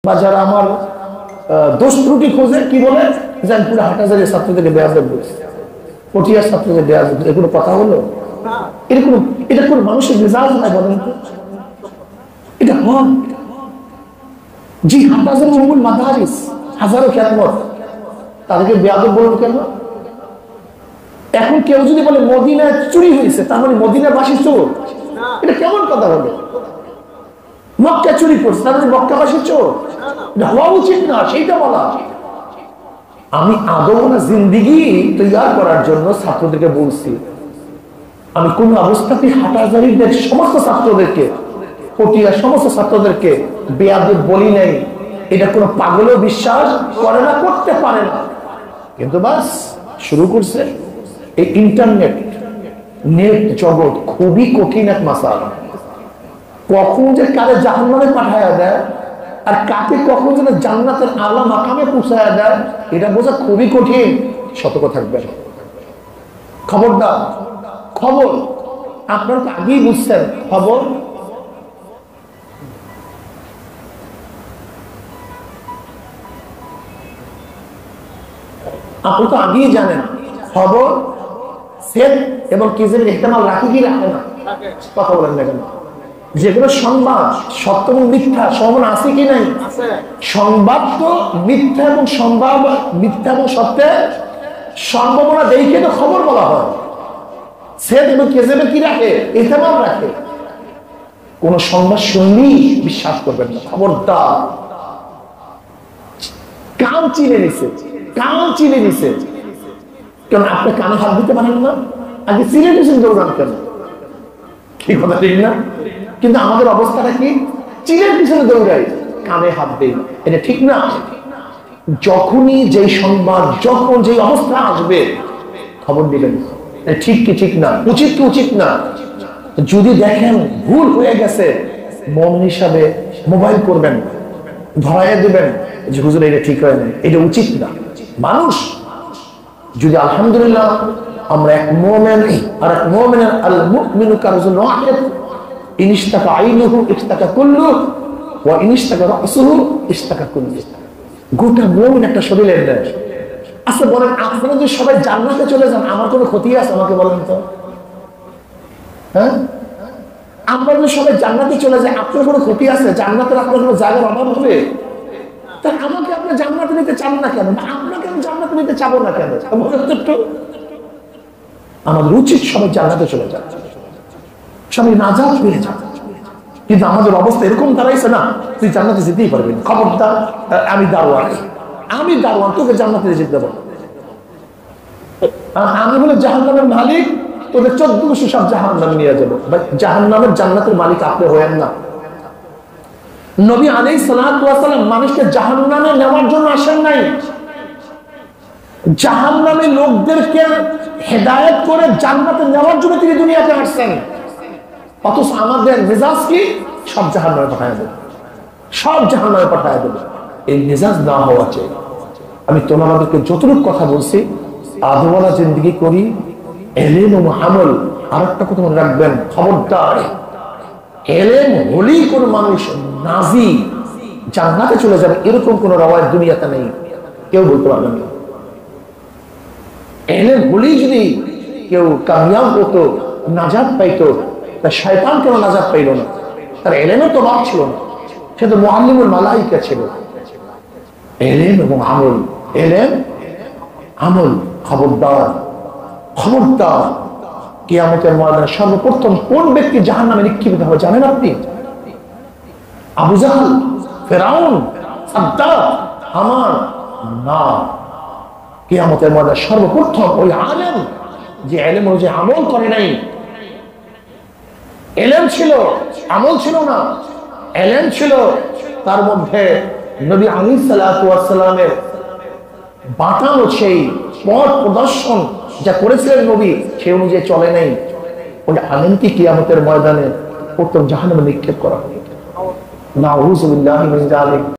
বা যারা আমার দোষ ত্রুটি খোঁজে কি বলে যে আমি পুরো হাটাজারির ছাত্রদেরকে বেয়াদব বলছি, পটিয়ার ছাত্রদের বেয়াদব, এগুলো কথা হলো? এরকম এটা কোন মানুষের মেজাজ নাই বলেন তো? এটা হন জি হাটাজার মহমুল মাদারিস হাজারো খেদমত, তাদেরকে বেয়াদব বলুন কেন? এখন কেউ যদি বলে মদিনায় চুরি হয়েছে তাহলে মদিনাবাসী চোর, এটা কেমন কথা হলো? মক্কা চুরি করছে তাহলে মক্কাবাসী চোর, এটা হওয়া উচিত না, সেইটা বলা। আমি আদমনা জিন্দিগি তৈরি করার জন্য ছাত্রদেরকে বলছি, আমি কোন অবস্থাতেই হাটাজারিদের সমস্ত ছাত্রদেরকে, পটিয়ার সমস্ত ছাত্রদেরকে বেয়াদব বলি নাই। এটা কোনো পাগলও বিশ্বাস করে না, করতে পারে না, কিন্তু বাস শুরু করছে। এই ইন্টারনেট নেট জগৎ খুবই কঠিন এক মাসালা। কখন যে কারে জাহান্নামে পাঠায়া দেয় আর কাকে কখন যেন জান্নাতের আলা মাকামে পৌঁছায়া দেয়, এটা বোঝা খুবই কঠিন। সতর্ক থাকবেন, খবরদার। খবর আপনারা তো আগেই বুঝছেন, খবর আপনি তো আগেই জানেন খবর সেট এবং কিজের ইহতিমাল রাখে কি রাখে না, কথা বলেন না কেন? যেগুলো সংবাদ সত্য এবং মিথ্যা সমান আছে কি নাই? সংবাদ তো মিথ্যা এবং সংবাদ, মিথ্যা এবং সত্যের সম্ভাবনা দেখে তো খবর বলা হয়। সেট এবং কেজেবে কি রাখে? ইহতিমাল রাখে। কোন সংবাদ শুনলেই বিশ্বাস করবেন না, খবরদার। কান চিনে নিছে, কান চিনে নিছে, কেন আপনি কানে হাত দিতে পারেন না? আগে চিনে নিয়েছেন, দৌড়ান কেন? কি কথা ঠিক না? কিন্তু আমাদের অবস্থাটা কি? চিনের পিছনে দৌড়াই, কানে হাত দেই, এটা ঠিক না। যখনই যেই সংবাদ, যখন যেই অবস্থা আসবে খবর দিবেন, ঠিক কি ঠিক না, উচিত কি উচিত না। যদি দেখেন ভুল হয়ে গেছে, মন হিসাবে মোবাইল করবেন, ধরাইয়া দিবেন যে হুজুর এটা ঠিক হয় না, এটা উচিত না। মানুষ যদি আলহামদুলিল্লাহ আমরা এক মুমিন আর এক মুমিনের আল মুমিনু কারজুন ওয়াহিদ ইনস্তাকা আইনুহু ইস্তাকা কুল্লু ওয়া ইনস্তাকা রাসুহু ইস্তাকা কুল্লু, গোটা মুমিন একটা শরীরের দেশ। আচ্ছা বলেন, আপনারা যদি সবাই জান্নাতে চলে যান, আমার কোনো ক্ষতি আছে? আমাকে বলেন তো। হ্যাঁ, আমরা যদি সবাই জান্নাতে চলে যাই, আপনার কোনো ক্ষতি আছে? জান্নাতের আপনার কোনো জায়গার অভাব হবে? তা আমাকে আপনি জান্নাতে নিতে চান না কেন? আপনাকে আমি জান্নাতে নিতে চাবো না কেন? আমাদের উচিত সবাই জান্নাতে চলে যান, সবাই নাজাত পেয়ে যান। কিন্তু আমাদের অবস্থা এরকম দাঁড়াইছে না, তুই জান্নাতে যেতেই পারবি না, খবরদার, আমি দারোয়ান, আমি দারোয়ান, তোকে জান্নাতে যেতে দেবো। আমি হলো জাহান্নামের মালিক, তোদের 1400 সব জাহান্নামে নিয়ে যাবো। জাহান্নামের জান্নাতের মালিক আপনি হয়েন না। নবী আলাইহিস সালাতু ওয়াস সালাম মানুষকে জাহান্নামে নেওয়ার জন্য আসেন নাই, জাহান্নামে লোকদেরকে হেদায়েত করে জান্নাতে নেওয়ার জন্য তিনি দুনিয়াতে আসছেন। অথচ আমাদের মেজাজ কি? সব জাহান্নামে পাঠায় দেবে, সব জাহান্নামে পাঠায় দেবে। এই মেজাজ না হওয়া চাই। আমি তোমাদেরকে যতটুকু কথা বলছি, আদওয়ালা জিন্দেগি করি, ইলম ও আমল। আর একটা কথা মনে রাখবেন, খবরদার, ইলম হলেই কোন মানুষ নাজি জান্নাতে চলে যাবে এরকম কোন রওয়ায়াত দুনিয়াতে নেই, কেউ বলতে পারবেন না। ইলম হলেই যদি কেউ কামিয়াব হতো, নাজাত পাইতো, তা শয়তান কেন নাজাত পাইল না? তার ইলমের তো অভাব ছিল না, সে তো মুআল্লিমুল মালাইকা ছিল। ইলম এবং আমল, ইলম আমল। খবরদার, খবরদার। কিয়ামতের ময়দানে সর্বপ্রথম কোন ব্যক্তি জাহান্নামে নিক্ষেপিত হবে জানেন আপনি? আবু জাহল, ফিরআউন, সাদ্দাত, হামান না। কিয়ামতের ময়দানে সর্বপ্রথম ওই আলেম যে ইলম অনুযায়ী আমল করে নাই। ইলম ছিল, আমল ছিল না। ইলম ছিল, তার মধ্যে নবী আলাইহিস সালাতু ওয়াস সালামের বাঁকানো সেই পথ প্রদর্শন যা করেছিলেন নবী, সেই অনুযায়ী চলে নাই। ওই আলেমকে কিয়ামতের ময়দানে প্রথম জাহান্নামে নিক্ষেপ করা হবে। নাউযুবিল্লাহি মিন যালিক।